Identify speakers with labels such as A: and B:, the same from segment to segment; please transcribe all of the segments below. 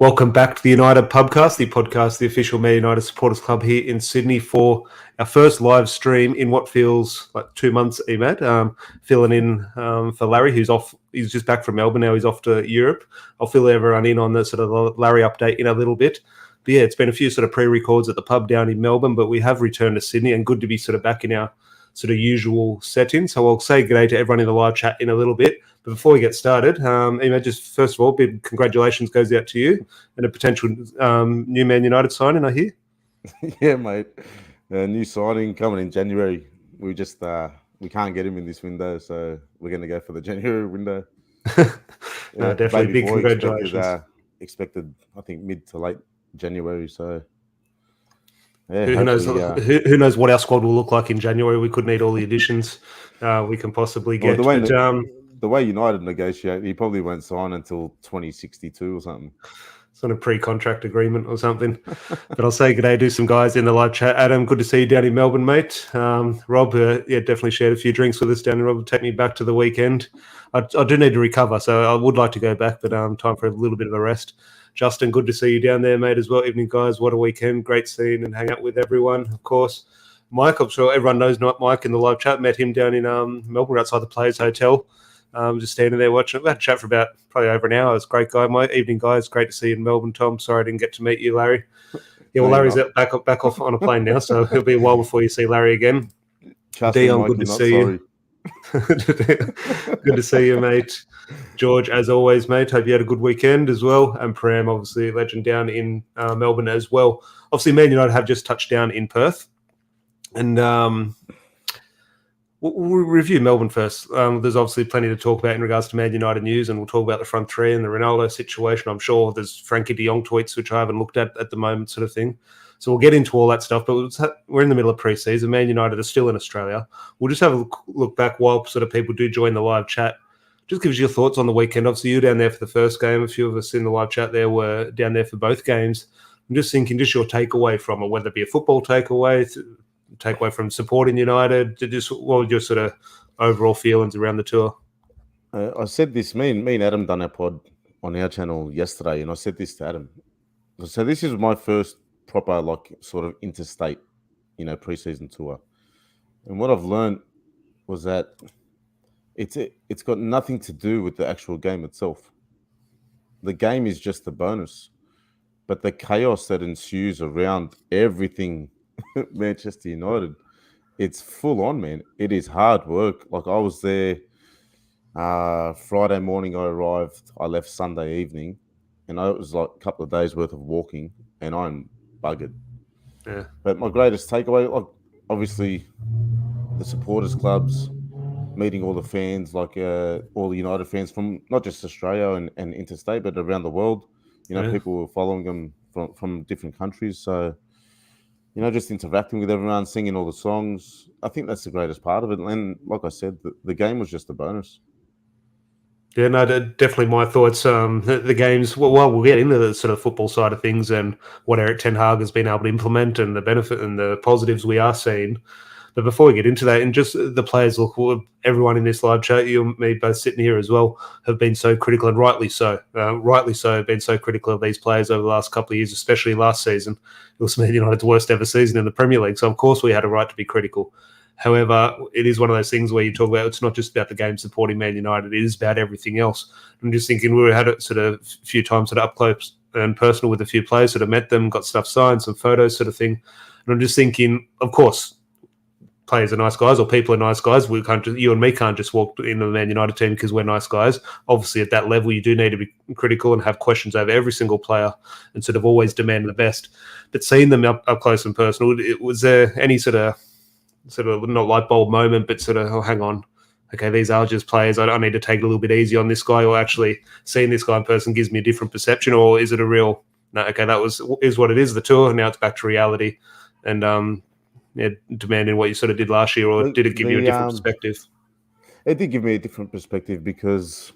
A: Welcome back to the United Pubcast, the podcast, the official Man United Supporters Club here in Sydney for our first live stream in what feels like 2 months, Emad. Filling in for Larry, who's off. He's just back from Melbourne now. He's off to Europe. I'll fill everyone in on the sort of Larry update in a little bit. But yeah, it's been a few sort of pre-records at the pub down in Melbourne, but we have returned to Sydney and good to be sort of back in our sort of usual setting. So I'll say good day to everyone in the live chat in a little bit. But before we get started, Emad, just first of all, big congratulations goes out to you and a potential new Man United signing, I hear.
B: Yeah, mate. New signing coming in January. We just we can't get him in this window, so we're going to go for the January window.
A: No, definitely big congratulations.
B: Expected, I think, mid to late January. So yeah,
A: who knows what our squad will look like in January? We could need all the additions we can possibly get.
B: The way United negotiate, he probably won't sign until 2062 or something.
A: Sort of pre-contract agreement or something. But I'll say good day to some guys in the live chat. Adam, good to see you down in Melbourne, mate. Rob, definitely shared a few drinks with us down in Rob. Take me back to the weekend. I do need to recover, so I would like to go back, but time for a little bit of a rest. Justin, good to see you down there, mate, as well. Evening, guys. What a weekend. Great seeing and hang out with everyone, of course. Mike, I'm sure everyone knows Mike in the live chat. Met him down in Melbourne outside the Players Hotel. Just standing there watching. We had a chat for about probably over an hour. It's a great guy. My evening, guys. Great to see you in Melbourne, Tom. Sorry I didn't get to meet you, Larry. Yeah, well, Larry's back off on a plane now, so it'll be a while before you see Larry again. Dion, good to see you. Good to see you, mate. George, as always, mate. Hope you had a good weekend as well. And Pram, obviously, legend down in Melbourne as well. Obviously, Man United have just touched down in Perth. And we'll review Melbourne first. There's obviously plenty to talk about in regards to Man United news, and we'll talk about the front three and the Ronaldo situation. I'm sure there's Frankie de Jong tweets, which I haven't looked at the moment, sort of thing. So we'll get into all that stuff, but we're in the middle of pre-season. Man United are still in Australia. We'll just have a look back while sort of people do join the live chat. Just give us your thoughts on the weekend. Obviously, you were down there for the first game. A few of us in the live chat there were down there for both games. I'm just thinking, just your takeaway from it, whether it be a football takeaway from supporting United, just what were your sort of overall feelings around the tour?
B: I said this, me and Adam done our pod on our channel yesterday, and I said this to Adam. So this is my first proper, sort of interstate, pre-season tour. And what I've learned was that it's got nothing to do with the actual game itself. The game is just a bonus. But the chaos that ensues around everything Manchester United, it's full on, man. It is hard work. Like, I was there Friday morning. I arrived. I left Sunday evening, and it was like a couple of days worth of walking, and I'm buggered.
A: Yeah.
B: But my greatest takeaway, obviously, the supporters clubs, meeting all the fans, all the United fans from not just Australia and interstate, but around the world. People were following them from different countries. So, just interacting with everyone, singing all the songs. I think that's the greatest part of it. And like I said, the game was just a bonus.
A: Yeah, no, definitely my thoughts. The games, well, we'll get into the sort of football side of things and what ERIK ten Hag has been able to implement and the benefit and the positives we are seeing. But before we get into that, and just the players, look, everyone in this live chat, you and me both sitting here as well, have been so critical, and rightly so, been so critical of these players over the last couple of years, especially last season. It was Man United's worst ever season in the Premier League. So, of course, we had a right to be critical. However, it is one of those things where you talk about it's not just about the game supporting Man United, it is about everything else. I'm just thinking we had it sort of a few times sort of up close and personal with a few players, sort of met them, got stuff signed, some photos sort of thing. And I'm just thinking, of course, players are nice guys or people are nice guys. You and me can't just walk into the Man United team because we're nice guys. Obviously, at that level, you do need to be critical and have questions over every single player and sort of always demand the best. But seeing them up close and personal, was there any sort of not light bulb moment, but sort of, oh, hang on, okay, these are just players. I need to take it a little bit easy on this guy, or actually seeing this guy in person gives me a different perception, or is it a real, no, okay, is what it is, the tour, and now it's back to reality. And demanding what you sort of did last year, or did it give you a different perspective?
B: It did give me a different perspective because,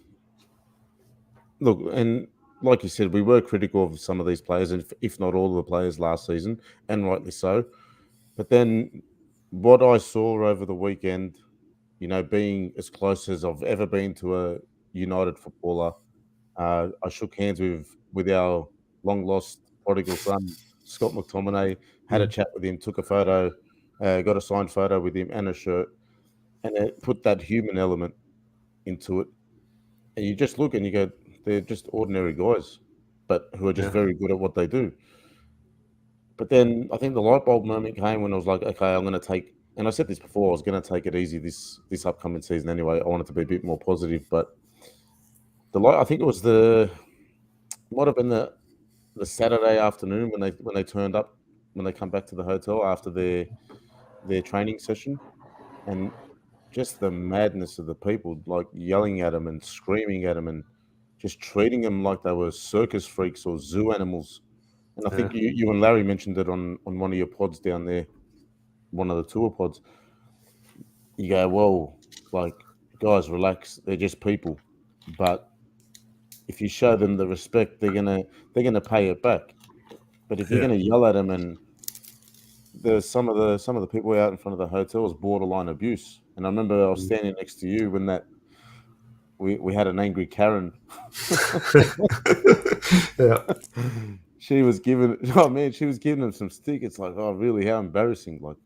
B: look, and like you said, we were critical of some of these players, and if not all of the players last season, and rightly so. But then what I saw over the weekend, being as close as I've ever been to a United footballer, I shook hands with our long lost prodigal son, Scott McTominay, had a chat with him, took a photo, got a signed photo with him and a shirt, and it put that human element into it. And you just look and you go, they're just ordinary guys, but who are just very good at what they do. But then I think the light bulb moment came when I was like, okay, I'm going to take, and I said this before, I was going to take it easy this upcoming season anyway. I wanted to be a bit more positive, but I think it was might have been the Saturday afternoon when they turned up, when they come back to the hotel after their training session, and just the madness of the people, like yelling at them and screaming at them and just treating them like they were circus freaks or zoo animals. And I think you and Larry mentioned it on one of your pods down there, one of the tour pods. You go, well, like, guys, relax. They're just people, but if you show them the respect, they're gonna pay it back. But if you're gonna yell at them, and there's some of the people out in front of the hotel was borderline abuse. And I remember I was standing next to you when that we had an angry Karen. She was giving them some stick. It's like, oh, really? How embarrassing! Like,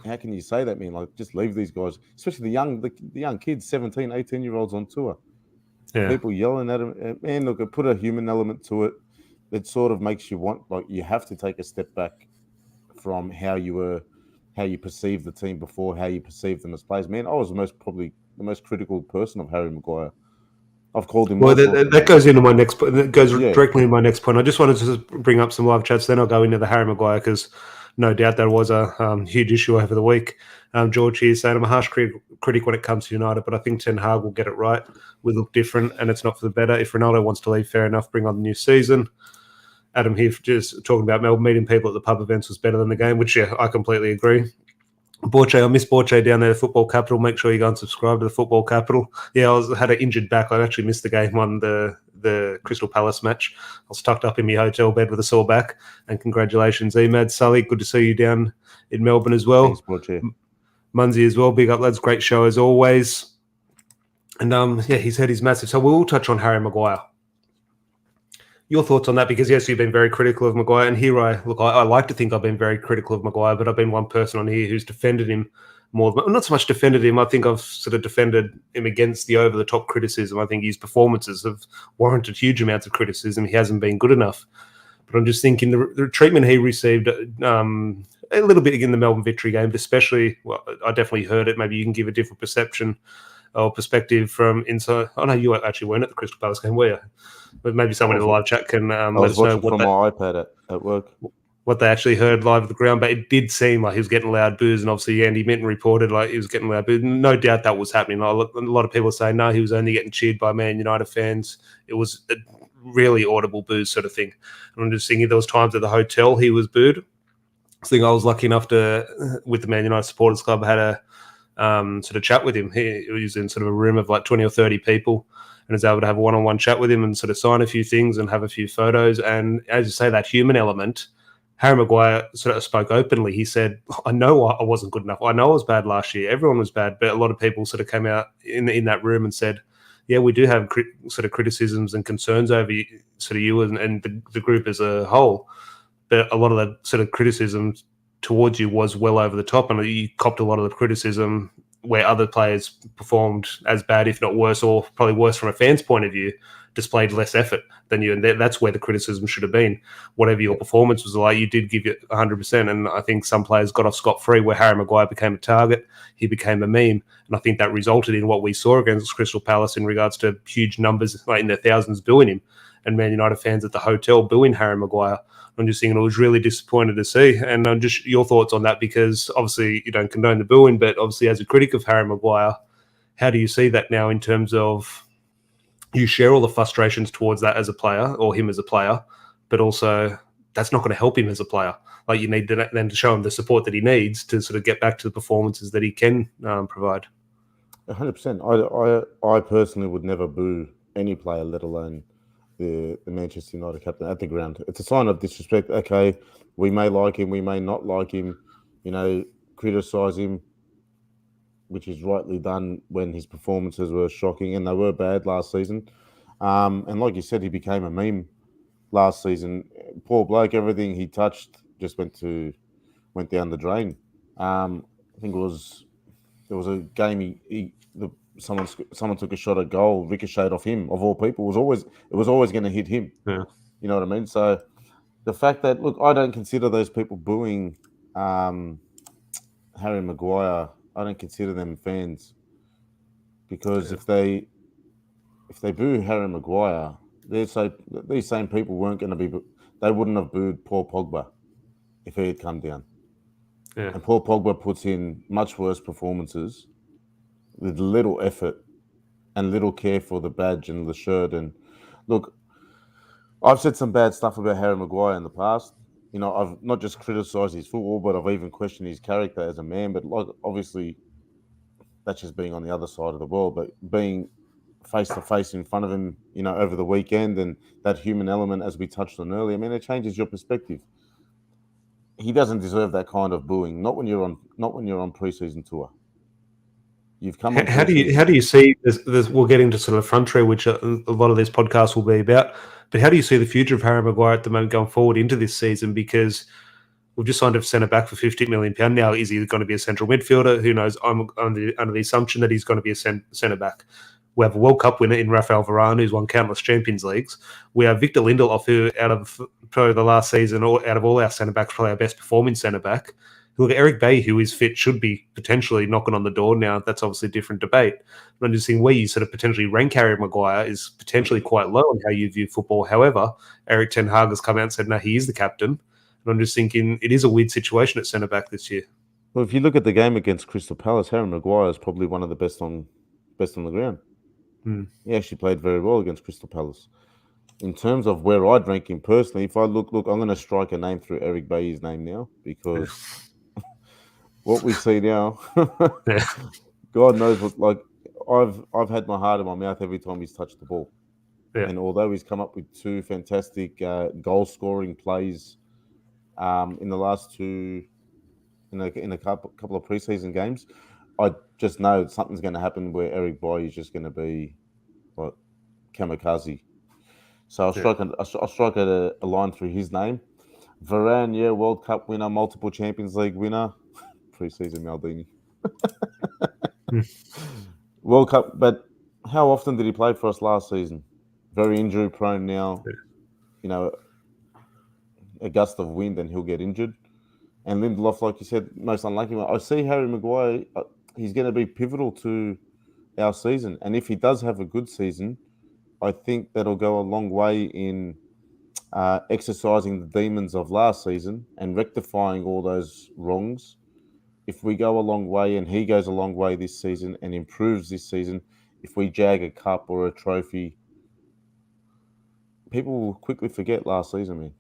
B: how can you say that, man? Like, just leave these guys, especially the young kids, 17, 18-year-olds on tour. People yelling at them. Man, look, it put a human element to it. It sort of makes you want, like, you have to take a step back from how you perceived the team before, how you perceived them as players. Man, I was probably the most critical person of Harry Maguire. I've called him.
A: Well, that goes into my next point. That goes directly into my next point. I just wanted to bring up some live chats. Then I'll go into the Harry Maguire, because no doubt that was a huge issue over the week. George here saying, I'm a harsh critic when it comes to United, but I think Ten Hag will get it right. We look different, and it's not for the better. If Ronaldo wants to leave, fair enough. Bring on the new season. Adam here just talking about Melbourne, meeting people at the pub events was better than the game, which, I completely agree. Borche, I miss Borche down there at the Football Capital. Make sure you go and subscribe to the Football Capital. Yeah, I had an injured back. I actually missed the game on the Crystal Palace match. I was tucked up in my hotel bed with a sore back. And congratulations, Emad. Sully, good to see you down in Melbourne as well.
B: Thanks, Borche.
A: Munsey as well. Big up, lads. Great show as always. And his head is massive. So we'll touch on Harry Maguire. Your thoughts on that? Because yes, you've been very critical of Maguire, and here I like to think I've been very critical of Maguire, but I've been one person on here who's defended him more. Not so much defended him. I think I've sort of defended him against the over-the-top criticism. I think his performances have warranted huge amounts of criticism. He hasn't been good enough. But I'm just thinking the treatment he received a little bit in the Melbourne victory game, but especially, well, I definitely heard it. Maybe you can give a different perception or perspective from inside. Oh no, you actually weren't at the Crystal Palace game, were you? But maybe someone in the live chat can let us know
B: what my iPad at work.
A: What they actually heard live at the ground. But it did seem like he was getting loud boos, and obviously Andy Minton reported like he was getting loud boos. No doubt that was happening. A lot of people say no, he was only getting cheered by Man United fans. It was a really audible boos sort of thing. And I'm just thinking there was times at the hotel he was booed. I think I was lucky enough to, with the Man United Supporters Club, had a sort of chat with him. He was in sort of a room of like 20 or 30 people, and was able to have a one-on-one chat with him and sort of sign a few things and have a few photos. And as you say, that human element, Harry Maguire sort of spoke openly. He said, I know I wasn't good enough. I know I was bad last year. Everyone was bad. But a lot of people sort of came out in that room and said, yeah, we do have sort of criticisms and concerns over you, sort of you and the group as a whole. But a lot of the sort of criticisms towards you was well over the top, and you copped a lot of the criticism where other players performed as bad, if not worse, or probably worse from a fan's point of view, displayed less effort than you. And that's where the criticism should have been. Whatever your performance was like, you did give it 100%. And I think some players got off scot-free, where Harry Maguire became a target. He became a meme. And I think that resulted in what we saw against Crystal Palace in regards to huge numbers, like in the thousands, booing him. And Man United fans at the hotel booing Harry Maguire. I'm just thinking, I was really disappointed to see. And just your thoughts on that, because obviously you don't condone the booing, but obviously as a critic of Harry Maguire, how do you see that now in terms of you share all the frustrations towards that as a player, or him as a player, but also that's not going to help him as a player. Like, you need to then to show him the support that he needs to sort of get back to the performances that he can provide.
B: 100%. I personally would never boo any player, let alone the Manchester United captain at the ground. It's a sign of disrespect. Okay, we may like him, we may not like him, criticise him, which is rightly done when his performances were shocking, and they were bad last season. And like you said, he became a meme last season. Poor bloke, everything he touched just went down the drain. I think there was a game someone took a shot at goal, ricocheted off him of all people. It was always going to hit him.
A: Yeah.
B: You know what I mean? So the fact that, look, I don't consider those people booing Harry Maguire. I don't consider them fans because if they boo Harry Maguire, these same people weren't going to be. They wouldn't have booed Paul Pogba if he had come down.
A: Yeah.
B: And Paul Pogba puts in much worse performances with little effort and little care for the badge and the shirt. And look, I've said some bad stuff about Harry Maguire in the past. You know, I've not just criticised his football, but I've even questioned his character as a man. But like, obviously, that's just being on the other side of the world. But being face to face in front of him, you know, over the weekend, and that human element, as we touched on earlier, I mean, it changes your perspective. He doesn't deserve that kind of booing. Not when you're on preseason tour. You've come on.
A: How do you see this? We'll get into sort of the front three, which a lot of this podcast will be about. But how do you see the future of Harry Maguire at the moment going forward into this season? Because we've just signed a centre back for £50 million now. Is he going to be a central midfielder? Who knows? I'm under the assumption that he's going to be a centre back. We have a World Cup winner in Rafael Varane, who's won countless Champions Leagues. We have Victor Lindelof, who out of probably the last season, or out of all our centre backs, probably our best performing centre back. Look at Eric Bailly, who is fit, should be potentially knocking on the door now. That's obviously a different debate. But I'm just saying where you sort of potentially rank Harry Maguire is potentially quite low on how you view football. However, ERIK ten Hag has come out and said, no, he is the captain. And I'm just thinking it is a weird situation at centre-back this year.
B: Well, if you look at the game against Crystal Palace, Harry Maguire is probably one of the best on the ground. He actually played very well against Crystal Palace. In terms of where I'd rank him personally, if I look, I'm going to strike a name through Eric Bailly's name now because what we see now, God knows what. Like I've had my heart in my mouth every time he's touched the ball, and although he's come up with two fantastic goal-scoring plays in the last two, in a couple of preseason games, I just know something's going to happen where Eric Bailly is just going to be like kamikaze. So I'll strike a line through his name. Varane, World Cup winner, multiple Champions League winner, preseason Maldini. World Cup, but how often did he play for us last season? Very injury prone now. You know, a gust of wind and he'll get injured. And Lindelof, like you said, most unlucky. I see Harry Maguire, he's going to be pivotal to our season. And if he does have a good season, I think that'll go a long way in exercising the demons of last season and rectifying all those wrongs. If we go a long way and he goes a long way this season and improves this season, if we jag a cup or a trophy, people will quickly forget last season, man.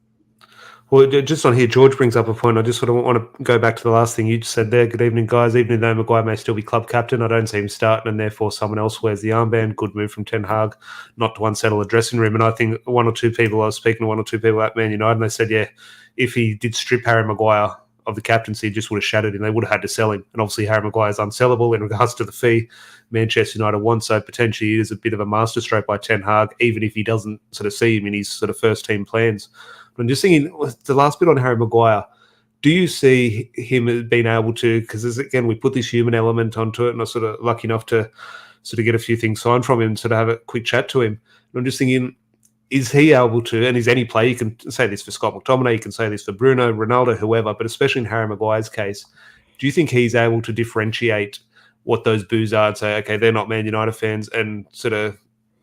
A: Well, just on here, George brings up a point. I just sort of want to go back to the last thing you just said there. Good evening, guys. Even though Maguire may still be club captain, I don't see him starting, and therefore someone else wears the armband. Good move from Ten Hag, not to unsettle the dressing room. And I think I was speaking to one or two people at Man United, and they said, yeah, if he did strip Harry Maguire of the captaincy, just would have shattered him. They would have had to sell him. And obviously, Harry Maguire is unsellable in regards to the fee Manchester United want. So potentially, it is a bit of a masterstroke by Ten Hag, even if he doesn't sort of see him in his sort of first team plans. I'm just thinking, the last bit on Harry Maguire, do you see him being able to, because again, we put this human element onto it, and I'm sort of lucky enough to sort of get a few things signed from him, sort of have a quick chat to him. And I'm just thinking, is he able to, and is any player, you can say this for Scott McTominay, you can say this for Bruno, Ronaldo, whoever, but especially in Harry Maguire's case, do you think he's able to differentiate what those boos are and say, okay, they're not Man United fans, and sort of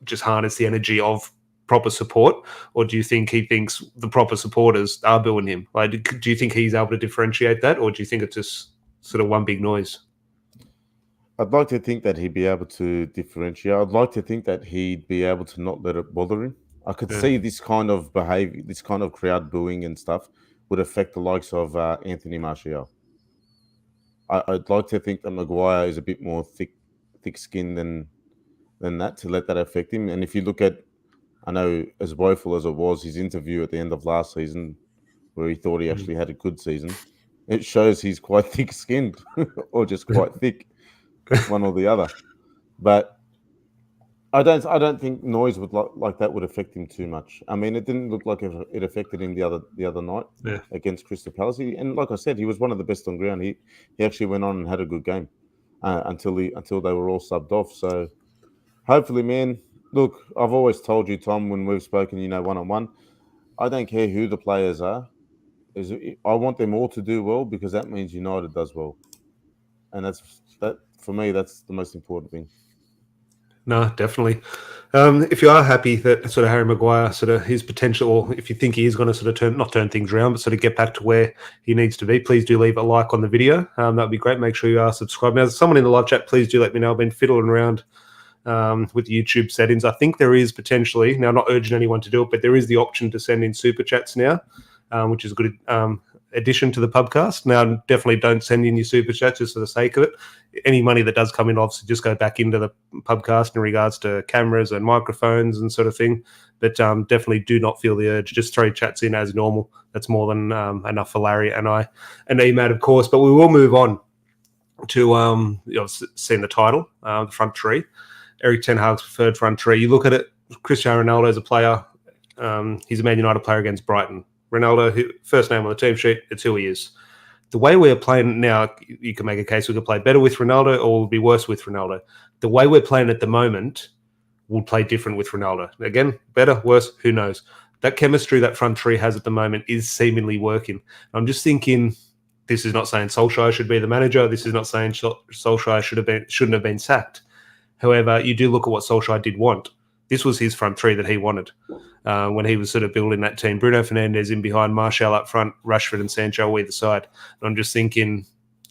A: just harness the energy of proper support? Or do you think he thinks the proper supporters are booing him? Like, do you think he's able to differentiate that, or do you think it's just sort of one big noise?
B: I'd like to think that he'd be able to differentiate. I'd like to think that he'd be able to not let it bother him. I could see this kind of behavior, this kind of crowd booing and stuff would affect the likes of Anthony Martial. I'd like to think that Maguire is a bit more thick-skinned than that, to let that affect him. And if you look at, I know, as woeful as it was, his interview at the end of last season, where he thought he actually had a good season, it shows he's quite thick-skinned or just quite thick, one or the other. But I don't think noise would like that would affect him too much. I mean, it didn't look like it affected him the other night against Crystal Palace. And like I said, he was one of the best on ground. He actually went on and had a good game until they were all subbed off. So hopefully, man. Look, I've always told you, Tom, when we've spoken, one-on-one, I don't care who the players are. I want them all to do well because that means United does well, and that for me. That's the most important thing.
A: No, definitely. If you are happy that sort of Harry Maguire, sort of his potential, or if you think he is going to sort of not turn things around, but sort of get back to where he needs to be, please do leave a like on the video. That would be great. Make sure you are subscribed. Now, someone in the live chat, please do let me know. I've been fiddling around with the YouTube settings. I think there is potentially, now I'm not urging anyone to do it, but there is the option to send in super chats now, which is a good addition to the podcast. Now, definitely don't send in your super chats just for the sake of it. Any money that does come in, obviously, just go back into the podcast in regards to cameras and microphones and sort of thing. But definitely do not feel the urge. Just throw chats in as normal. That's more than enough for Larry and I and Emad, of course. But we will move on to seeing the title, the front three. ERIK ten Hag's preferred front three. You look at it, Cristiano Ronaldo is a player. He's a Man United player against Brighton. Ronaldo, first name on the team sheet, it's who he is. The way we're playing now, you can make a case we could play better with Ronaldo or we'll be worse with Ronaldo. The way we're playing at the moment, we'll play different with Ronaldo. Again, better, worse, who knows? That chemistry that front three has at the moment is seemingly working. I'm just thinking, this is not saying Solskjaer should be the manager. This is not saying Solskjaer shouldn't have been sacked. However, you do look at what Solskjaer did want. This was his front three that he wanted when he was sort of building that team. Bruno Fernandes in behind, Martial up front, Rashford and Sancho either side. And I'm just thinking,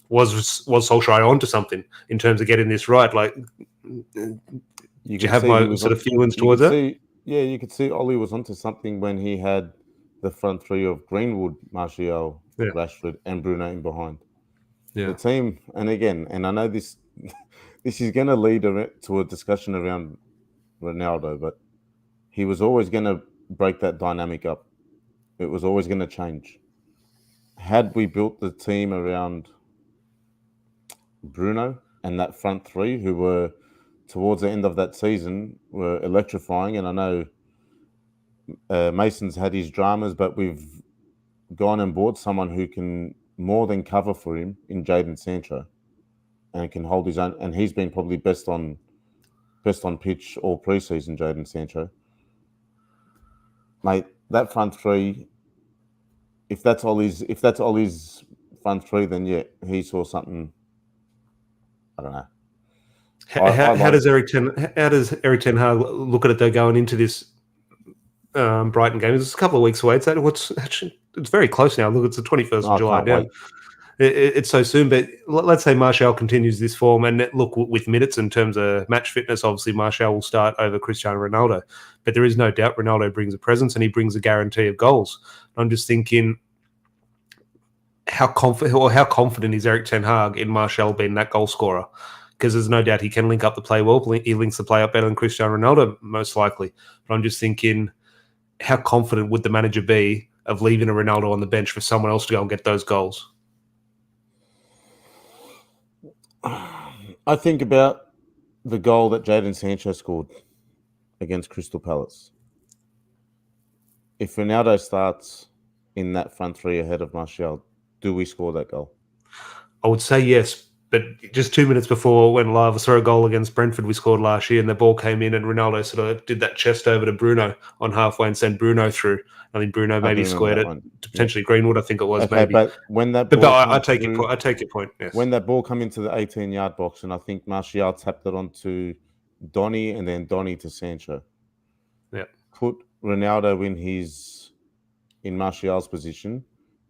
A: was Solskjaer onto something in terms of getting this right? Like, do you have my sort of feelings towards that?
B: Yeah, you could see Ollie was onto something when he had the front three of Greenwood, Martial, Rashford, and Bruno in behind. Yeah. The team, and I know this is going to lead to a discussion around Ronaldo, but he was always going to break that dynamic up. It was always going to change. Had we built the team around Bruno and that front three, who were towards the end of that season were electrifying, and I know Mason's had his dramas, but we've gone and bought someone who can more than cover for him in Jadon Sancho and can hold his own, and he's been probably best on pitch all preseason, Jadon Sancho. Mate, that front three, if that's Ollie's front three, then yeah, he saw something. I don't know.
A: How does ERIK ten Hag look at it though going into this Brighton game? It's a couple of weeks away. It's very close now. Look, it's the 21st of July now. It's so soon, but let's say Martial continues this form, and look, with minutes in terms of match fitness, obviously Martial will start over Cristiano Ronaldo. But there is no doubt Ronaldo brings a presence and he brings a guarantee of goals. I'm just thinking, how confident is ERIK ten Hag in Martial being that goal scorer? Because there's no doubt he can link up the play well. He links the play up better than Cristiano Ronaldo, most likely. But I'm just thinking, how confident would the manager be of leaving a Ronaldo on the bench for someone else to go and get those goals?
B: I think about the goal that Jadon Sancho scored against Crystal Palace. If Ronaldo starts in that front three ahead of Martial, do we score that goal?
A: I would say yes, but just 2 minutes before when live, I saw a goal against Brentford we scored last year, and the ball came in and Ronaldo sort of did that chest over to Bruno on halfway and sent Bruno through. I think Bruno maybe squared it to potentially Greenwood. I think it was maybe.
B: But when that ball
A: I take your point. Yes.
B: When that ball come into the 18-yard box, and I think Martial tapped it onto Donny and then Donny to Sancho.
A: Yeah.
B: Put Ronaldo in Martial's position.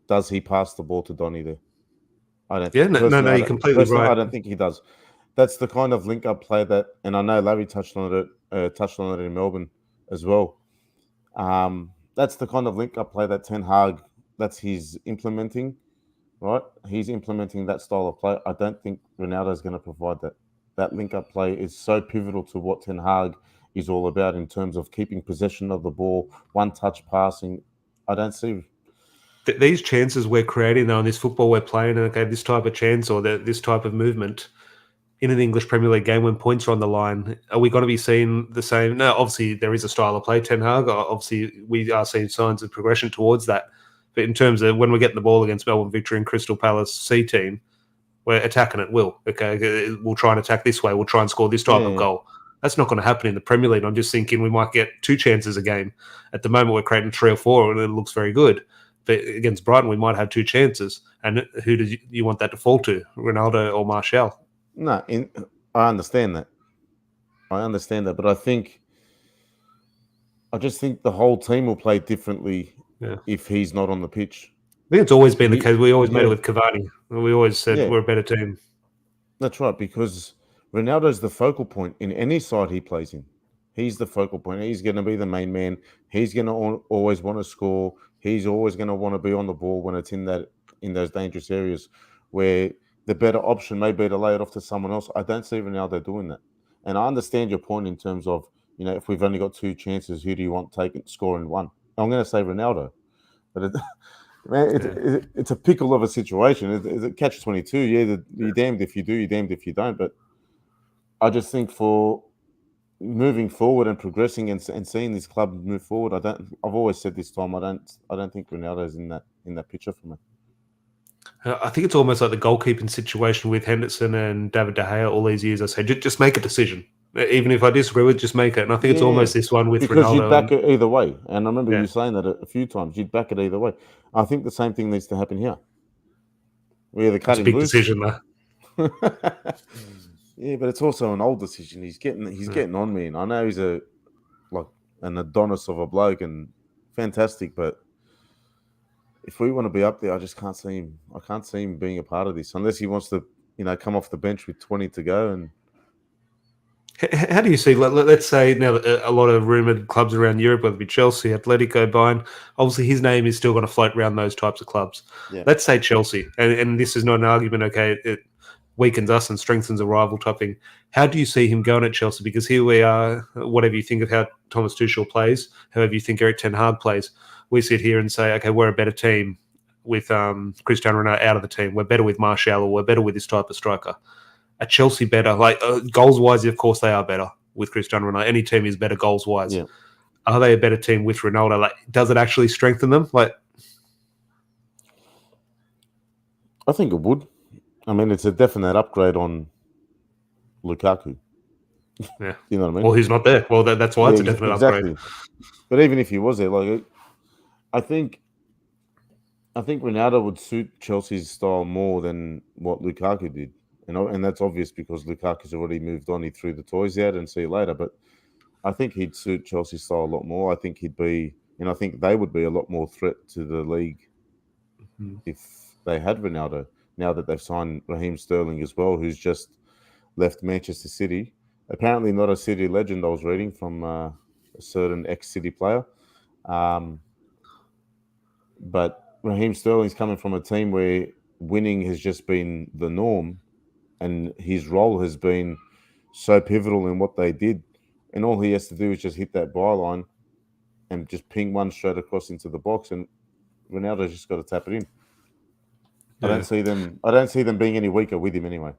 B: Does he pass the ball to Donny there? I don't.
A: Yeah, no, you're completely right.
B: I don't think he does. That's the kind of link-up play that, and I know Larry touched on it in Melbourne as well. That's the kind of link-up play that Ten Hag, that's his implementing, right? He's implementing that style of play. I don't think Ronaldo is going to provide that. That link-up play is so pivotal to what Ten Hag is all about in terms of keeping possession of the ball, one-touch passing. I don't see
A: these chances we're creating, though, in this football we're playing, and okay, this type of chance or this type of movement, in an English Premier League game when points are on the line, are we going to be seeing the same? No, obviously there is a style of play, Ten Hag. Obviously we are seeing signs of progression towards that. But in terms of when we're getting the ball against Melbourne Victory and Crystal Palace C team, we're attacking at will. Okay, we'll try and attack this way. We'll try and score this type of goal. That's not going to happen in the Premier League. I'm just thinking we might get 2 chances a game. At the moment, we're creating 3 or 4, and it looks very good. But against Brighton, we might have 2 chances. And who do you want that to fall to, Ronaldo or Martial?
B: No, I understand that. But I just think the whole team will play differently if he's not on the pitch.
A: I think it's always been the case. We always made it with Cavani. We always said we're a better team.
B: That's right, because Ronaldo's the focal point in any side he plays in. He's the focal point. He's going to be the main man. He's going to always want to score. He's always going to want to be on the ball when it's in those dangerous areas where the better option may be to lay it off to someone else. I don't see Ronaldo doing that. And I understand your point in terms of, if we've only got 2 chances, who do you want scoring 1? I'm going to say Ronaldo. But it's a pickle of a situation. It's a catch-22. Yeah, you're damned if you do, you're damned if you don't. But I just think for moving forward and progressing and seeing this club move forward, I've always said this time, I don't think Ronaldo's in that picture for me.
A: I think it's almost like the goalkeeping situation with Henderson and David De Gea all these years. I say, just make a decision. Even if I disagree with, just make it. And I think it's almost this one with
B: because
A: Ronaldo.
B: You'd back it either way. And I remember you saying that a few times. You'd back it either way. I think the same thing needs to happen here. We're the cutting
A: big decision, though.
B: Yeah, but it's also an old decision. He's getting on me. And I know he's an Adonis of a bloke and fantastic, but if we want to be up there, I just can't see him. I can't see him being a part of this unless he wants to, come off the bench with 20 to go. And
A: how do you see? Let's say now a lot of rumored clubs around Europe, whether it be Chelsea, Atletico, Bayern. Obviously, his name is still going to float around those types of clubs.
B: Yeah.
A: Let's say Chelsea, and this is not an argument. Okay, it weakens us and strengthens a rival type thing. How do you see him going at Chelsea? Because here we are. Whatever you think of how Thomas Tuchel plays, however you think ERIK ten Hag plays, we sit here and say, okay, we're a better team with Cristiano Ronaldo out of the team. We're better with Martial, or we're better with this type of striker. Are Chelsea better? Goals-wise, of course, they are better with Cristiano Ronaldo. Any team is better goals-wise.
B: Yeah.
A: Are they a better team with Ronaldo? Does it actually strengthen them?
B: I think it would. I mean, it's a definite upgrade on Lukaku.
A: Yeah.
B: You know what I mean?
A: Well, he's not there. Well, that's why it's a definite upgrade.
B: But even if he was there, I think Ronaldo would suit Chelsea's style more than what Lukaku did. And that's obvious because Lukaku's already moved on. He threw the toys out and see you later. But I think he'd suit Chelsea's style a lot more. I think he'd be, and I think they would be a lot more threat to the league if they had Ronaldo. Now that they've signed Raheem Sterling as well, who's just left Manchester City. Apparently not a City legend, I was reading from a certain ex-City player. But Raheem Sterling's coming from a team where winning has just been the norm. And his role has been so pivotal in what they did. And all he has to do is just hit that byline and just ping one straight across into the box. And Ronaldo's just got to tap it in. Yeah. I don't see them being any weaker with him anyway.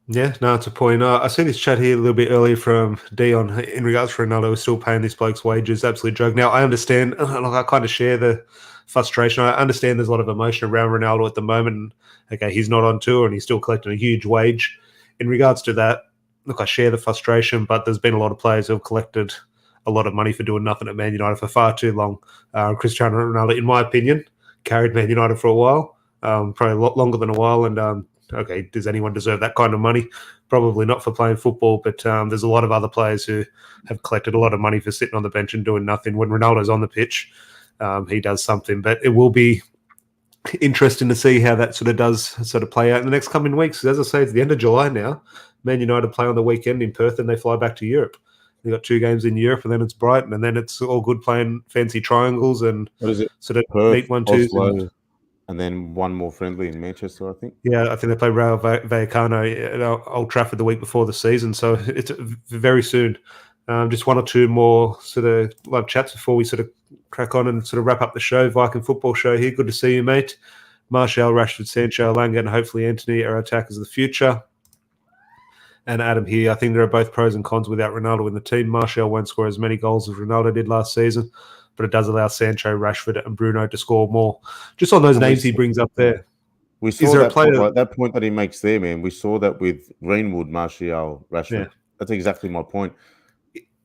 A: Yeah, no, it's a point. I seen this chat here a little bit earlier from Dion in regards to Ronaldo. We're still paying this bloke's wages. Absolute joke. Now, I understand. I kind of share the frustration. I understand there's a lot of emotion around Ronaldo at the moment. Okay, he's not on tour and he's still collecting a huge wage. In regards to that, look, I share the frustration, but there's been a lot of players who have collected a lot of money for doing nothing at Man United for far too long. Cristiano Ronaldo, in my opinion, carried Man United for a while, probably a lot longer than a while. And okay, does anyone deserve that kind of money? Probably not for playing football, but there's a lot of other players who have collected a lot of money for sitting on the bench and doing nothing. When Ronaldo's on the pitch, he does something. But it will be interesting to see how that does play out in the next coming weeks. As I say, it's the end of July now. Man United play on the weekend in Perth and they fly back to Europe. They've got 2 games in Europe and then it's Brighton and then it's all good playing fancy triangles and
B: Perth,
A: meet 1-2.
B: And then one more friendly in Manchester, I think.
A: Yeah, I think they play Rayo Vallecano at Old Trafford the week before the season. So it's very soon. Just 1 or 2 more live chats before we crack on and wrap up the show. Viking Football Show here. Good to see you, mate. Martial, Rashford, Sancho, Langa, and hopefully Anthony are attackers of the future. And Adam here, I think there are both pros and cons without Ronaldo in the team. Martial won't score as many goals as Ronaldo did last season, but it does allow Sancho, Rashford, and Bruno to score more. Just on those names he brings up there.
B: We saw that point, that point that he makes there, man. We saw that with Greenwood, Martial, Rashford. Yeah. That's exactly my point.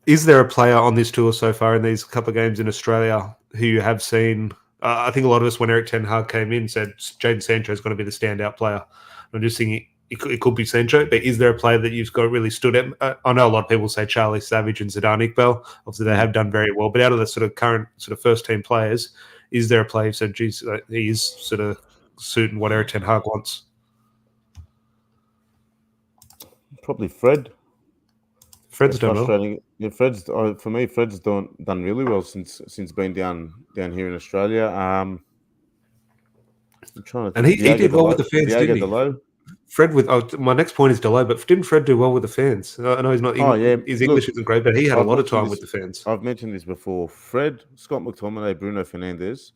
A: Is there a player on this tour so far in these couple of games in Australia who you have seen? I think a lot of us, when ERIK ten Hag came in, said Jadon Sancho is going to be the standout player. I'm just thinking it could be Sancho, but is there a player that you've got really stood at? I know a lot of people say Charlie Savage and Zidane Iqbal. Obviously, they have done very well. But out of the sort of current sort of first-team players, is there a player who said, geez, he is sort of suiting what ERIK ten Hag wants?
B: Probably Fred.
A: Fred's done well.
B: Yeah, for me, Fred's done really well since being down here in Australia. I'm trying to think.
A: And he did well with the fans, didn't he? Fred my next point is Delo, but didn't Fred do well with the fans? I know he's not. His English isn't great, but he had a lot of time with the fans.
B: I've mentioned this before. Fred, Scott McTominay, Bruno Fernandes,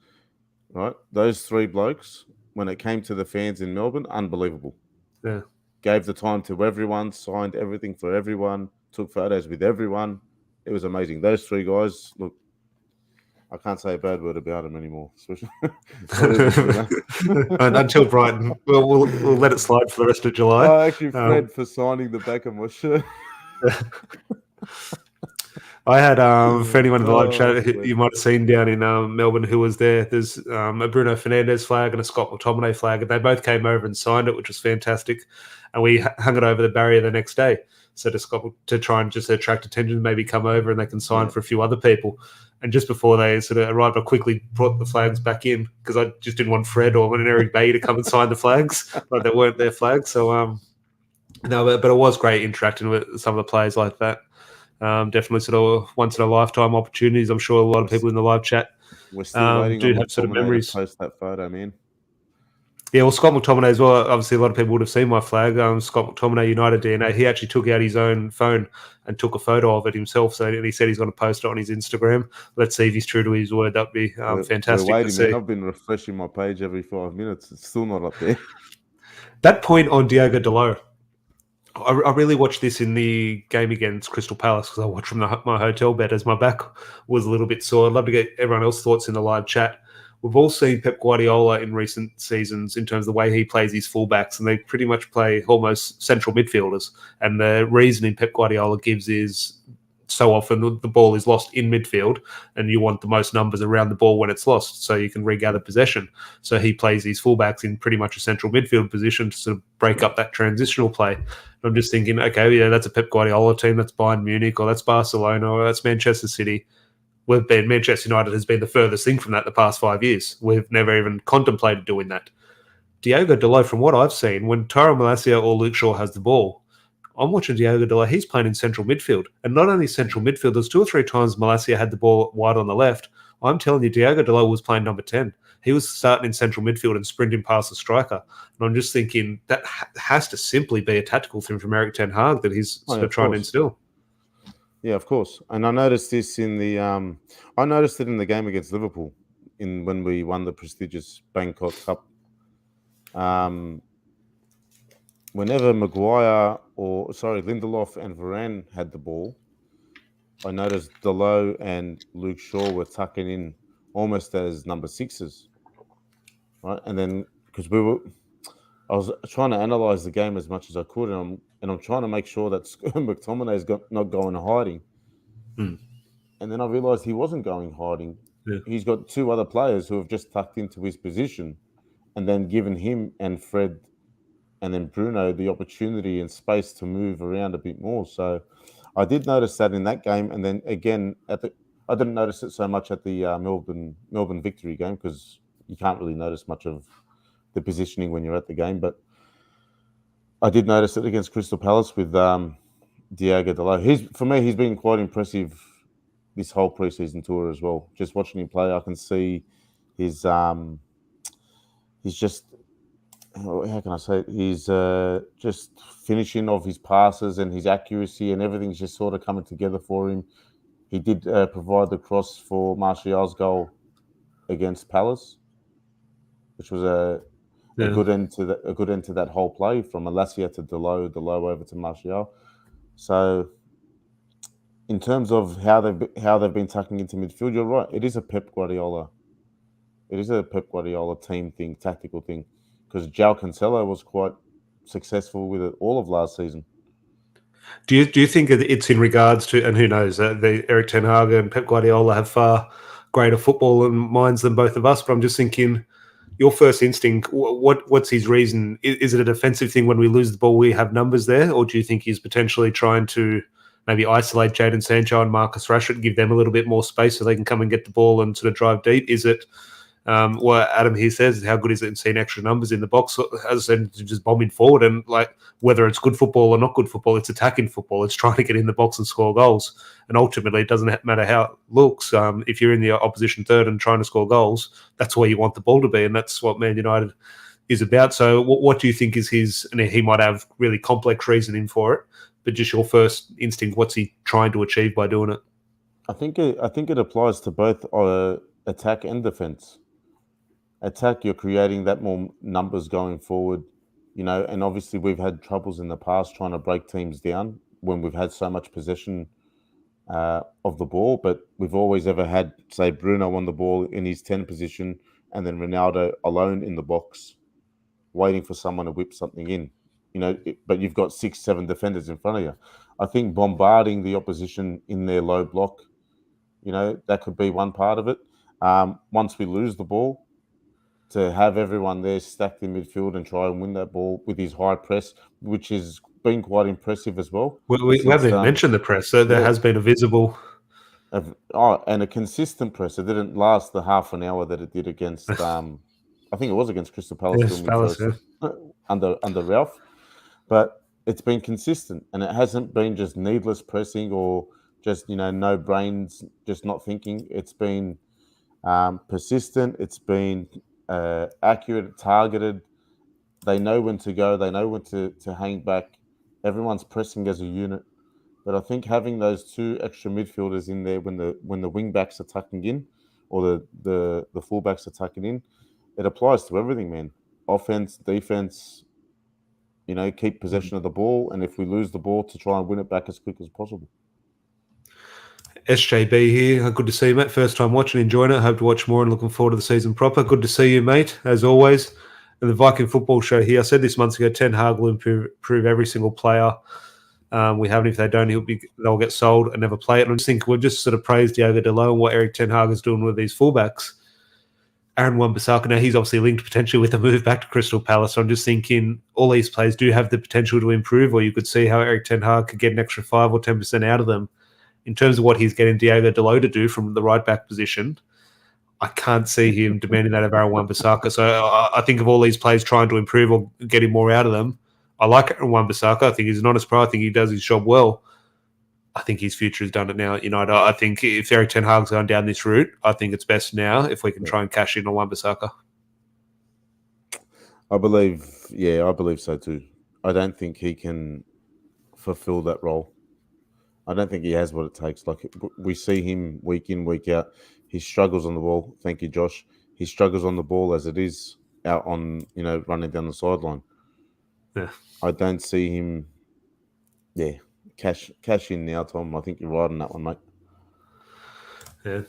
B: right? Those three blokes, when it came to the fans in Melbourne, unbelievable.
A: Yeah.
B: Gave the time to everyone, signed everything for everyone, took photos with everyone. It was amazing. Those three guys, look, I can't say a bad word about them anymore.
A: Until Brighton. We'll let it slide for the rest of July.
B: Oh, actually, Fred for signing the back of my shirt.
A: I had, for anyone in the live chat you might have seen down in Melbourne who was there, there's a Bruno Fernandes flag and a Scott McTominay flag, and they both came over and signed it, which was fantastic. And we hung it over the barrier the next day. So to try and just attract attention, maybe come over and they can sign for a few other people. And just before they sort of arrived, I quickly brought the flags back in because I just didn't want Fred or an Eric Bay to come and sign the flags, like they weren't their flags. So, no, but it was great interacting with some of the players like that. Definitely sort of once in a lifetime opportunities. I'm sure a lot of people in the live chat
B: we're still waiting
A: do have sort of memories.
B: To post that photo, man.
A: Yeah, well, Scott McTominay as well. Obviously, a lot of people would have seen my flag. Scott McTominay, United DNA. He actually took out his own phone and took a photo of it himself. So he said he's going to post it on his Instagram. Let's see if he's true to his word. That'd be fantastic.
B: We're waiting, man. I've been refreshing my page every 5 minutes. It's still not up there.
A: That point on Diogo Dalot, I really watched this in the game against Crystal Palace because I watched from my hotel bed as my back was a little bit sore. I'd love to get everyone else's thoughts in the live chat. We've all seen Pep Guardiola in recent seasons in terms of the way he plays his fullbacks, and they pretty much play almost central midfielders. And the reasoning Pep Guardiola gives is so often the ball is lost in midfield and you want the most numbers around the ball when it's lost so you can regather possession. So he plays these fullbacks in pretty much a central midfield position to sort of break up that transitional play. And I'm just thinking, okay, yeah, that's a Pep Guardiola team, that's Bayern Munich, or that's Barcelona, or that's Manchester City. Manchester United has been the furthest thing from that the past 5 years. We've never even contemplated doing that. Diogo Dalot, from what I've seen, when Tyrell Malacia or Luke Shaw has the ball, I'm watching Diogo Dalot, he's playing in central midfield. And not only central midfield, there's 2 or 3 times Malacia had the ball wide on the left. I'm telling you, Diogo Dalot was playing number 10. He was starting in central midfield and sprinting past the striker. And I'm just thinking that has to simply be a tactical thing from ERIK ten Hag that he's sort of trying to instill.
B: Yeah, of course. And I noticed this in the I noticed it in the game against Liverpool when we won the prestigious Bangkok Cup. Whenever Lindelof and Varane had the ball, I noticed Dalot and Luke Shaw were tucking in almost as number 6s. Right? And then because I was trying to analyze the game as much as I could, and I'm trying to make sure that McTominay's not going hiding. And then I realized he wasn't going hiding.
A: Yeah.
B: He's got 2 other players who have just tucked into his position and then given him and Fred and then Bruno the opportunity and space to move around a bit more. So I did notice that in that game. And then again, I didn't notice it so much at the Melbourne victory game because you can't really notice much of the positioning when you're at the game. But I did notice it against Crystal Palace with Diogo Dalot. For me, he's been quite impressive this whole preseason tour as well. Just watching him play, I can see he's just, how can I say it? He's just finishing off his passes and his accuracy and everything's just sort of coming together for him. He did provide the cross for Martial's goal against Palace, which was a good end to that whole play from Alasia to Delo over to Martial. So, in terms of how they've been tucking into midfield, you're right. It is a Pep Guardiola team thing, tactical thing, because João Cancelo was quite successful with it all of last season.
A: Do you think it's in regards to, and who knows, the ERIK ten Hag and Pep Guardiola have far greater football minds than both of us, but I'm just thinking, your first instinct, what's his reason? Is it a defensive thing when we lose the ball, we have numbers there, or do you think he's potentially trying to maybe isolate Jadon Sancho and Marcus Rashford, give them a little bit more space so they can come and get the ball and sort of drive deep? Is it what Adam here says, how good is it in seeing extra numbers in the box? As I said, just bombing forward, and like whether it's good football or not good football, it's attacking football. It's trying to get in the box and score goals. And ultimately, it doesn't matter how it looks. If you're in the opposition third and trying to score goals, that's where you want the ball to be, and that's what Man United is about. So, what do you think is his? And he might have really complex reasoning for it, but just your first instinct, what's he trying to achieve by doing it?
B: I think it applies to both attack and defense. Attack, you're creating that more numbers going forward, and obviously we've had troubles in the past trying to break teams down when we've had so much possession of the ball, but we've always ever had, say, Bruno on the ball in his 10 position and then Ronaldo alone in the box waiting for someone to whip something in, but you've got 6-7 defenders in front of you. I think bombarding the opposition in their low block, that could be one part of it. Once we lose the ball, to have everyone there stacked in midfield and try and win that ball with his high press, which has been quite impressive as well.
A: We haven't even mentioned the press, so there has been a visible...
B: and a consistent press. It didn't last the half an hour that it did against, I think it was against Crystal Palace, under Ralph. But it's been consistent, and it hasn't been just needless pressing or just, no brains, just not thinking. It's been persistent. It's been accurate, targeted. They know when to go. They know when to hang back. Everyone's pressing as a unit. But I think having those two extra midfielders in there when the wing backs are tucking in, or the full backs are tucking in, it applies to everything, man. Offense, defense. Keep possession of the ball, and if we lose the ball, to try and win it back as quick as possible.
A: SJB here. Good to see you, mate. First time watching, enjoying it. Hope to watch more and looking forward to the season proper. Good to see you, mate, as always. And the Viking Football Show here. I said this months ago, Ten Hag will improve every single player. We haven't. If they don't, they'll get sold and never play it. And I just think we've just sort of praised Diogo Dalot and what ERIK ten Hag is doing with these fullbacks. Aaron Wan-Bissaka, now he's obviously linked potentially with a move back to Crystal Palace. So I'm just thinking all these players do have the potential to improve, or you could see how ERIK ten Hag could get an extra 5 or 10% out of them. In terms of what he's getting Diogo Dalot to do from the right-back position, I can't see him demanding that of Aaron Wan-Bissaka. So I think of all these players trying to improve or getting more out of them, I like Aaron Wan-Bissaka. I think he's an honest pro. I think he does his job well. I think his future has done it now at United. I think if ERIK ten Hag's going down this route, I think it's best now if we can try and cash in on Wan-Bissaka.
B: I believe so too. I don't think he can fulfill that role. I don't think he has what it takes. Like, we see him week in, week out. He struggles on the ball. Thank you, Josh. He struggles on the ball as it is out on, running down the sideline.
A: Yeah.
B: I don't see him. Yeah, cash in now, Tom. I think you're right on that one, mate.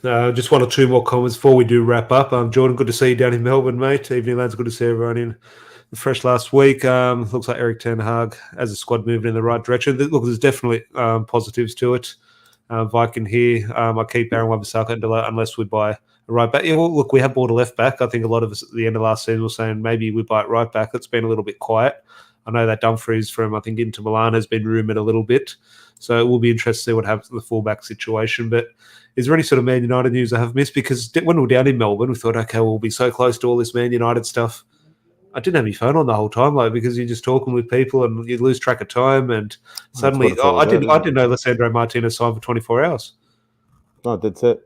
A: Yeah. Just one or two more comments before we do wrap up. Jordan, good to see you down in Melbourne, mate. Evening, lads. Good to see everyone in fresh last week. Looks like ERIK ten Hag as a squad moving in the right direction. Look, there's definitely positives to it. Viking here. I keep Aaron Wan-Bissaka unless we buy a right back. Yeah, well, look, we have bought a left back. I think a lot of us at the end of last season were saying maybe we buy it right back. It's been a little bit quiet. I know that Dumfries from, I think, Inter Milan has been rumoured a little bit. So it will be interesting to see what happens to the fullback situation. But is there any sort of Man United news I have missed? Because when we were down in Melbourne, we thought, okay, we'll be so close to all this Man United stuff. I didn't have my phone on the whole time, because you're just talking with people and you lose track of time. And suddenly, I didn't know Lisandro Martinez signed for 24 hours.
B: No, that's it.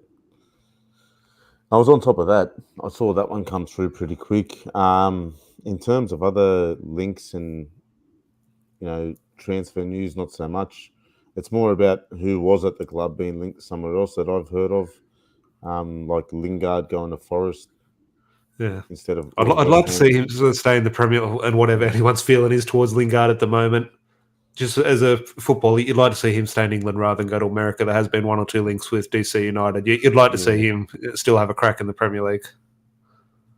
B: I was on top of that. I saw that one come through pretty quick. In terms of other links and, transfer news, not so much. It's more about who was at the club being linked to somewhere else that I've heard of, like Lingard going to Forest.
A: Yeah.
B: instead of
A: I'd
B: West
A: like to
B: Ham.
A: see him sort of stay in the Premier and whatever anyone's feeling is towards Lingard at the moment. Just as a footballer, you'd like to see him stay in England rather than go to America. There has been one or two links with DC United. You'd like to see him still have a crack in the Premier League.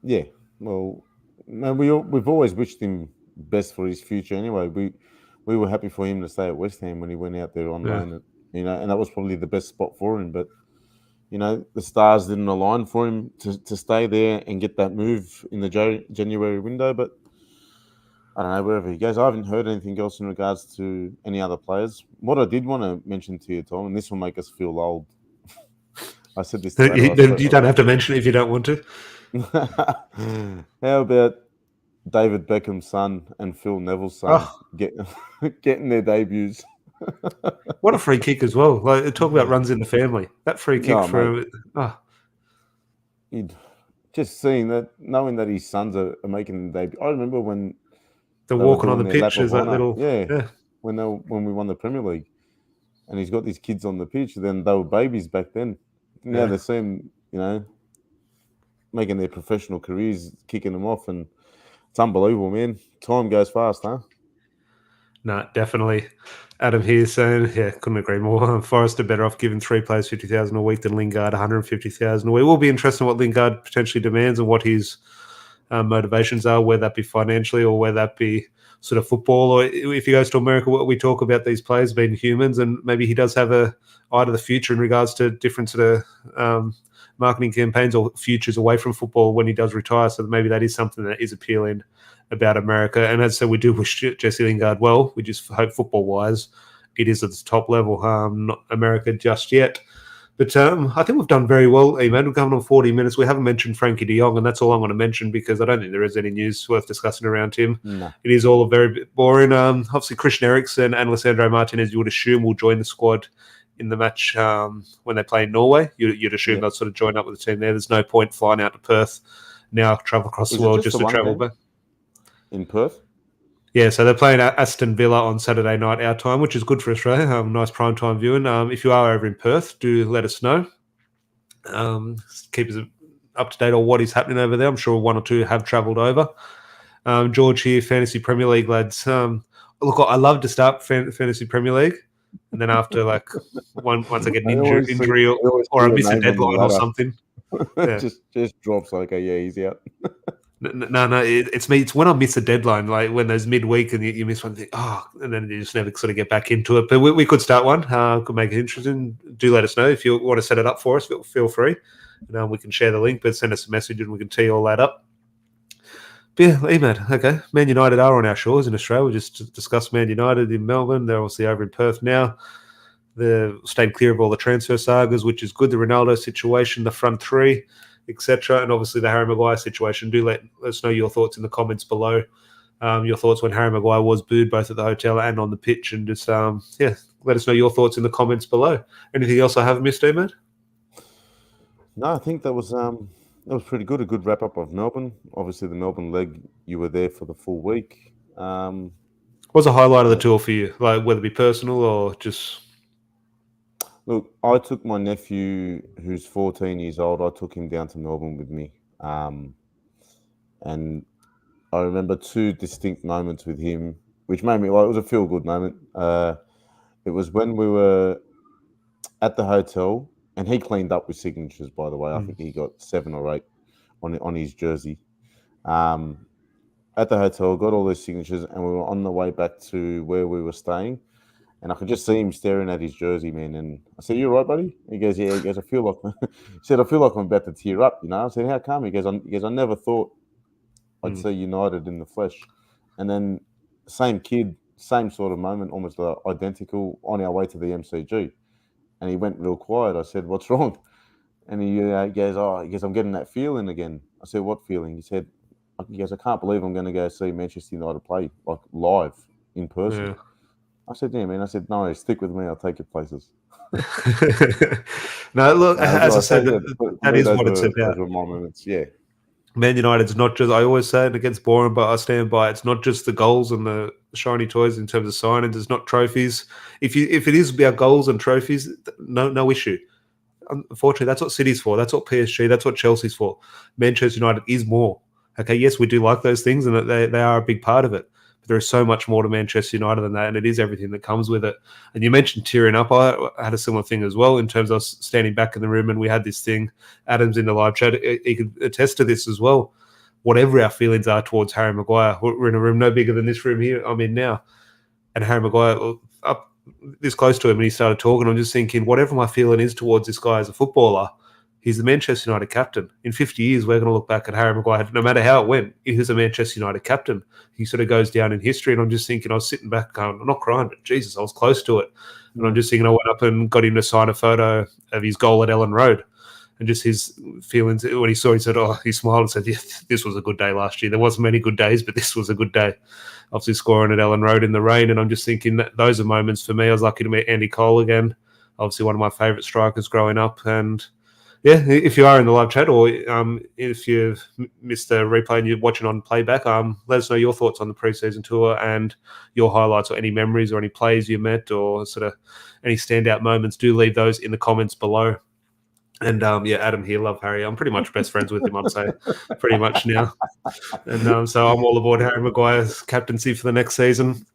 B: Yeah, well, no, we've always wished him best for his future. Anyway, we were happy for him to stay at West Ham when he went out there on loan, and that was probably the best spot for him. But the stars didn't align for him to stay there and get that move in the January window. But I don't know, wherever he goes. I haven't heard anything else in regards to any other players. What I did want to mention to you, Tom, and this will make us feel old. I said this to Adam.
A: You don't have to mention it if you don't want to.
B: How about David Beckham's son and Phil Neville's son getting their debuts?
A: What a free kick as well. Like, talk about runs in the family. That free kick
B: just seeing that, knowing that his sons are making the debut. I remember when
A: they're walking on the pitch as that little
B: when we won the Premier League, and he's got these kids on the pitch. Then they were babies back then. Now they seem making their professional careers, kicking them off, and it's unbelievable, man. Time goes fast, huh?
A: No, definitely. Adam here saying, couldn't agree more. Forrest are better off giving 3 players 50,000 a week than Lingard 150,000 a week. It will be interesting what Lingard potentially demands and what his motivations are, whether that be financially or whether that be sort of football, or if he goes to America, what we talk about these players being humans, and maybe he does have a eye to the future in regards to different sort of marketing campaigns or futures away from football when he does retire. So maybe that is something that is appealing about America. And as I said, we do wish Jesse Lingard well. We just hope football-wise it is at the top level, not America just yet. But I think we've done very well, man. We're coming on 40 minutes. We haven't mentioned Frankie de Jong, and that's all I'm going to mention because I don't think there is any news worth discussing around him.
B: No.
A: It is all very bit boring. Obviously, Christian Eriksen and Alessandro Martinez, you would assume, will join the squad in the match when they play in Norway. You'd assume they'll sort of join up with the team there. There's no point flying out to Perth now, travel across the world just to travel back.
B: In Perth?
A: Yeah, so they're playing Aston Villa on Saturday night our time, which is good for Australia. Nice prime time viewing. If you are over in Perth, do let us know. Keep us up to date on what is happening over there. I'm sure one or two have travelled over. George here, Fantasy Premier League lads. Look, I love to start Fantasy Premier League, and then after once I get an injury or I miss a deadline or something,
B: just drops like, he's out.
A: No, it's me. It's when I miss a deadline, like when there's midweek and you miss one thing, and then you just never sort of get back into it. But we could start one. Could make it interesting. Do let us know if you want to set it up for us. Feel free. We can share the link, but send us a message and we can tee all that up. But yeah, Emad, okay. Man United are on our shores in Australia. We just discussed Man United in Melbourne. They're obviously over in Perth now. They've stayed clear of all the transfer sagas, which is good. The Ronaldo situation, the front three, etc., and obviously the Harry Maguire situation. Do let us know your thoughts in the comments below. Your thoughts when Harry Maguire was booed both at the hotel and on the pitch, and just let us know your thoughts in the comments below. Anything else I haven't missed, Emad?
B: No, I think that was pretty good. A good wrap up of Melbourne. Obviously, the Melbourne leg, you were there for the full week.
A: What was the highlight of the tour for you? Like whether it be personal or just.
B: Look, I took my nephew, who's 14 years old, I took him down to Melbourne with me. And I remember 2 distinct moments with him, which made me, it was a feel-good moment. It was when we were at the hotel, and he cleaned up with signatures, by the way. I think he got 7 or 8 on his jersey. At the hotel, got all those signatures, and we were on the way back to where we were staying. And I could just see him staring at his jersey, man. And I said, "You all right, buddy?" He goes, "Yeah." He goes, "I feel like," he said, "I feel like I'm about to tear up." I said, "How come?" He goes, "I never thought I'd see United in the flesh." And then same kid, same sort of moment, almost identical, on our way to the MCG. And he went real quiet. I said, "What's wrong?" And he goes, "I'm getting that feeling again." I said, "What feeling?" He goes, "I can't believe I'm going to go see Manchester United play like live in person." Yeah. I said, "Yeah, man." I said, "No, stick with me. I'll take you places."
A: No, look, as I said, that is what it's about.
B: Those were my moments, yeah.
A: Man United's not just, I always say it, it gets boring, but I stand by it. It's not just the goals and the shiny toys in terms of signings. It's not trophies. If it is about goals and trophies, no issue. unfortunately, that's what City's for. That's what PSG. That's what Chelsea's for. Manchester United is more. Okay, yes, we do like those things, and they are a big part of it. But there is so much more to Manchester United than that, and it is everything that comes with it. And you mentioned tearing up. I had a similar thing as well in terms of us standing back in the room, and we had this thing. Adam's in the live chat. He could attest to this as well. Whatever our feelings are towards Harry Maguire, we're in a room no bigger than this room here I'm in now, and Harry Maguire up this close to him, and he started talking. I'm just thinking, whatever my feeling is towards this guy as a footballer, he's the Manchester United captain. In 50 years, we're going to look back at Harry Maguire, no matter how it went, he was a Manchester United captain. He sort of goes down in history, and I'm just thinking, I was sitting back going, I'm not crying, but Jesus, I was close to it. And I'm just thinking, I went up and got him to sign a photo of his goal at Ellen Road. And just his feelings when he saw, he said, he smiled and said, yeah, this was a good day last year. There wasn't many good days, but this was a good day. Obviously scoring at Ellen Road in the rain. And I'm just thinking that those are moments for me. I was lucky to meet Andy Cole again, obviously one of my favourite strikers growing up. And yeah, if you are in the live chat, or if you've missed the replay and you're watching on playback, let us know your thoughts on the preseason tour and your highlights or any memories or any players you met or sort of any standout moments. Do leave those in the comments below. And Adam here, love Harry. I'm pretty much best friends with him, I'd say, pretty much now. And so I'm all aboard Harry Maguire's captaincy for the next season.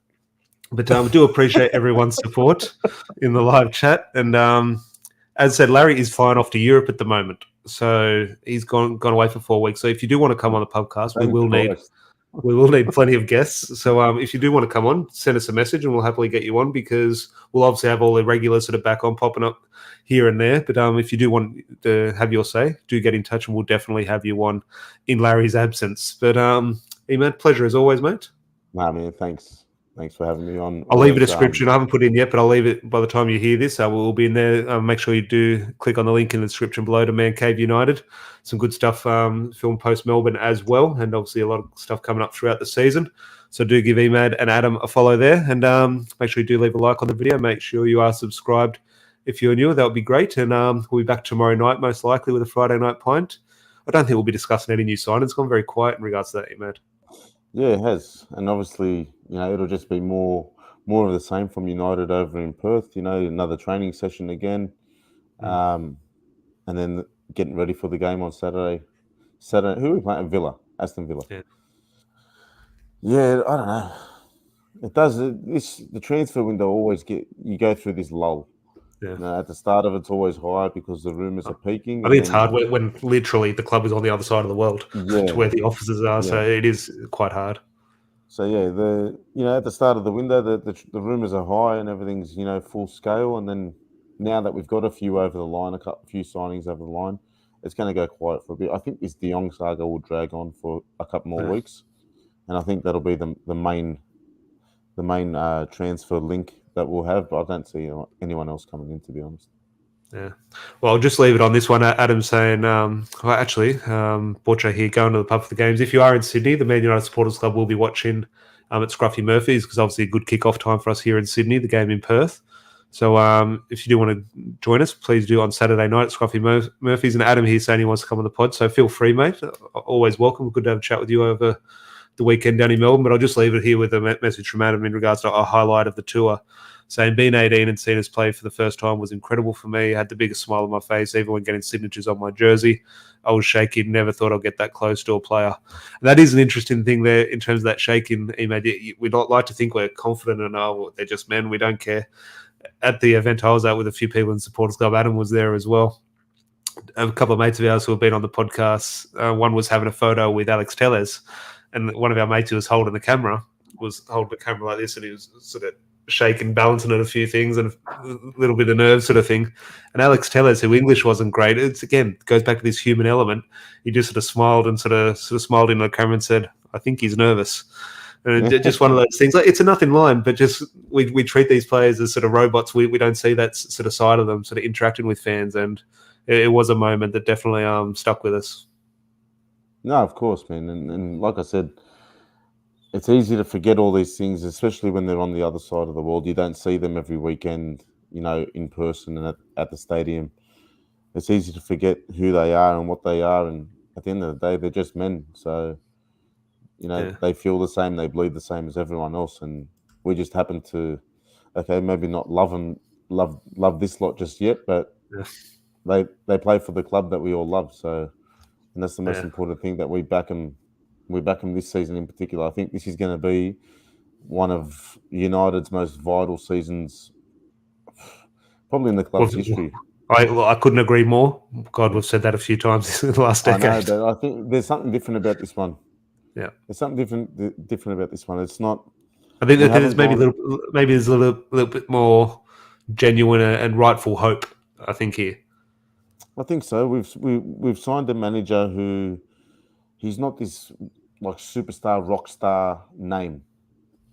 A: But I do appreciate everyone's support in the live chat. And as I said, Larry is flying off to Europe at the moment. So he's gone away for 4 weeks. So if you do want to come on the podcast, we will need plenty of guests. So if you do want to come on, send us a message and we'll happily get you on, because we'll obviously have all the regulars sort of back on popping up here and there. But if you do want to have your say, do get in touch and we'll definitely have you on in Larry's absence. But Emad, pleasure as always, mate.
B: Nah, man, thanks. Thanks for having me on.
A: I'll leave a description. I haven't put in yet, but I'll leave it by the time you hear this. We'll be in there. Make sure you do click on the link in the description below to ManCave United. Some good stuff filmed post Melbourne as well, and obviously a lot of stuff coming up throughout the season. So do give Emad and Adam a follow there, and make sure you do leave a like on the video. Make sure you are subscribed if you're new. That would be great. And we'll be back tomorrow night, most likely, with a Friday night pint. I don't think we'll be discussing any new signings. It's gone very quiet in regards to that, Emad.
B: Yeah, it has. And obviously, it'll just be more of the same from United over in Perth, another training session again. And then getting ready for the game on Saturday. Who are we playing? Villa, Aston Villa. Yeah, I don't know. It does. The transfer window always you go through this lull. Yeah. At the start of it's always high because the rumours are peaking.
A: I think it's hard when literally the club is on the other side of the world to where the offices are. Yeah. So it is quite hard.
B: So yeah, at the start of the window, the rumours are high and everything's full scale. And then now that we've got a few over the line, a few signings over the line, it's going to go quiet for a bit. I think this De Jong saga will drag on for a couple more weeks, and I think that'll be the main transfer link that we'll have. But I don't see anyone else coming in, to be honest.
A: Yeah. Well, I'll just leave it on this one. Adam's saying, Borcha here, going to the pub for the games. If you are in Sydney, the Man United Supporters Club will be watching at Scruffy Murphy's, because obviously a good kick-off time for us here in Sydney, the game in Perth. So if you do want to join us, please do on Saturday night at Scruffy Murphy's. And Adam here saying he wants to come on the pod, so feel free, mate. Always welcome. Good to have a chat with you over the weekend down in Melbourne. But I'll just leave it here with a message from Adam in regards to a highlight of the tour, saying being 18 and seeing us play for the first time was incredible for me. I had the biggest smile on my face, even when getting signatures on my jersey. I was shaking, never thought I'd get that close to a player. And that is an interesting thing there in terms of that shaking. We'd like to think we're confident and they're just men, we don't care. At the event I was at with a few people in the Supporters Club, Adam was there as well. A couple of mates of ours who have been on the podcast, one was having a photo with Alex Tellez, and one of our mates who was holding the camera like this, and he was sort of shaking, balancing at a few things and a little bit of nerve sort of thing. And Alex Tellez, who English wasn't great, goes back to this human element. He just sort of smiled and sort of smiled into the camera and said, I think he's nervous. And just one of those things. Like, it's a nothing line, but just we treat these players as sort of robots. We don't see that sort of side of them, sort of interacting with fans. And it was a moment that definitely stuck with us.
B: No, of course, man. And like I said, it's easy to forget all these things, especially when they're on the other side of the world. You don't see them every weekend, in person and at the stadium. It's easy to forget who they are and what they are. And at the end of the day, they're just men. So, they feel the same, they bleed the same as everyone else. And we just happen to, maybe not love this lot just yet, but they play for the club that we all love. So, and that's the most important thing, that we back them. We back them this season in particular. I think this is going to be one of United's most vital seasons, probably in the club's history.
A: I couldn't agree more. God, we've said that a few times in the last decade.
B: I know, but I think there's something different about this one.
A: Yeah,
B: there's something different about this one. It's not.
A: I think that there's maybe there's a little bit more genuine and rightful hope, I think, here.
B: I think so. We've signed a manager who, he's not this like superstar rock star name,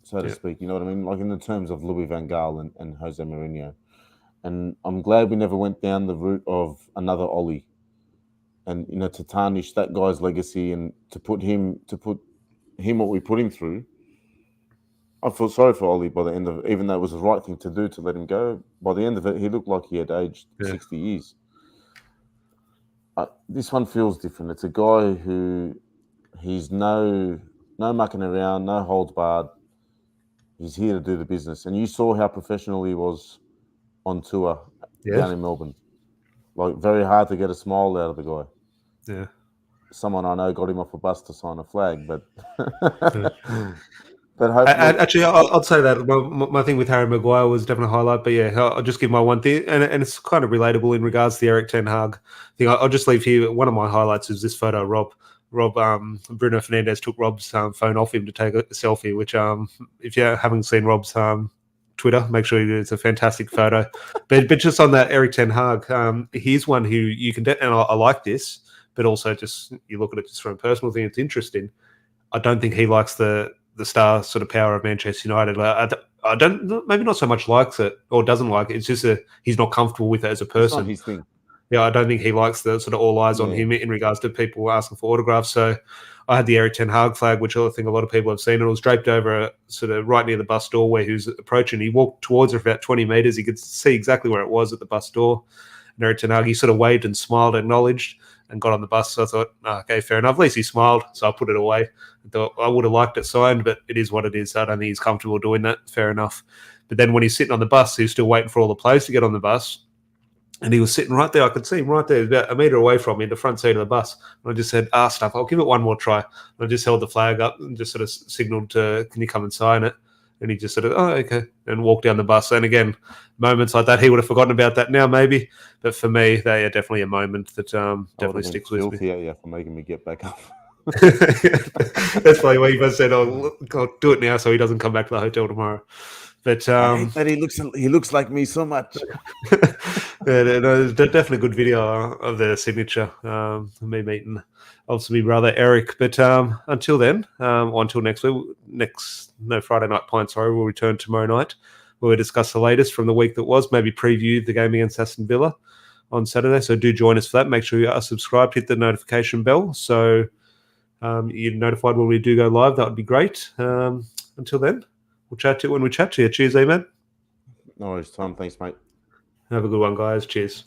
B: so to speak. You know what I mean? Like in the terms of Louis van Gaal and Jose Mourinho. And I'm glad we never went down the route of another Ollie, and to tarnish that guy's legacy and to put him what we put him through. I feel sorry for Ollie by the end of it, even though it was the right thing to do to let him go. By the end of it, he looked like he had aged 60 years. This one feels different. It's a guy who, he's no mucking around, no holds barred. He's here to do the business. And you saw how professional he was on tour down in Melbourne. Like, very hard to get a smile out of the guy.
A: Yeah.
B: Someone I know got him off a bus to sign a flag, but
A: but actually, I'd say that my thing with Harry Maguire was definitely a highlight. But yeah, I'll just give my one thing, and it's kind of relatable in regards to the ERIK Ten Hag thing. I'll just leave here. One of my highlights is this photo. Rob, Bruno Fernandes took Rob's phone off him to take a selfie. Which, if you haven't seen Rob's Twitter, make sure you do. It's a fantastic photo. but just on that ERIK Ten Hag, he's one who you can, and I like this. But also, just you look at it just from a personal thing. It's interesting. I don't think he likes the star sort of power of Manchester United. I don't, maybe not so much likes it or doesn't like it. It's just he's not comfortable with it as a person.
B: It's not his thing.
A: Yeah, I don't think he likes the sort of all eyes on him in regards to people asking for autographs. So I had the ERIK Ten Hag flag, which I think a lot of people have seen. It was draped over sort of right near the bus door where he was approaching. He walked towards it for about 20 metres. He could see exactly where it was at the bus door. And ERIK Ten Hag, he sort of waved and smiled, acknowledged, and got on the bus. So I thought, okay, fair enough. At least he smiled, so I put it away. I thought I would have liked it signed, but it is what it is. I don't think he's comfortable doing that. Fair enough. But then when he's sitting on the bus, he's still waiting for all the players to get on the bus. And he was sitting right there. I could see him right there, about a metre away from me, in the front seat of the bus. And I just said, stuff, I'll give it one more try. And I just held the flag up and just sort of signalled to, can you come and sign it? And he just sort of, okay, and walked down the bus. And again, moments like that, he would have forgotten about that now, maybe. But for me, they are definitely a moment that definitely sticks with me.
B: Yeah, for making me get back up.
A: That's probably why you said, I'll do it now so he doesn't come back to the hotel tomorrow. But
B: I hate that he looks like me so much.
A: There's definitely a good video of the signature. Me meeting obviously my brother Eric. But until then, or until next week, Friday night pint. Sorry, we'll return tomorrow night where we discuss the latest from the week that was. Maybe preview the game against Aston Villa on Saturday. So do join us for that. Make sure you are subscribed. Hit the notification bell so you're notified when we do go live. That would be great. Until then. We'll chat to you when we chat to you. Cheers, man.
B: No worries, Tom. Thanks, mate.
A: Have a good one, guys. Cheers.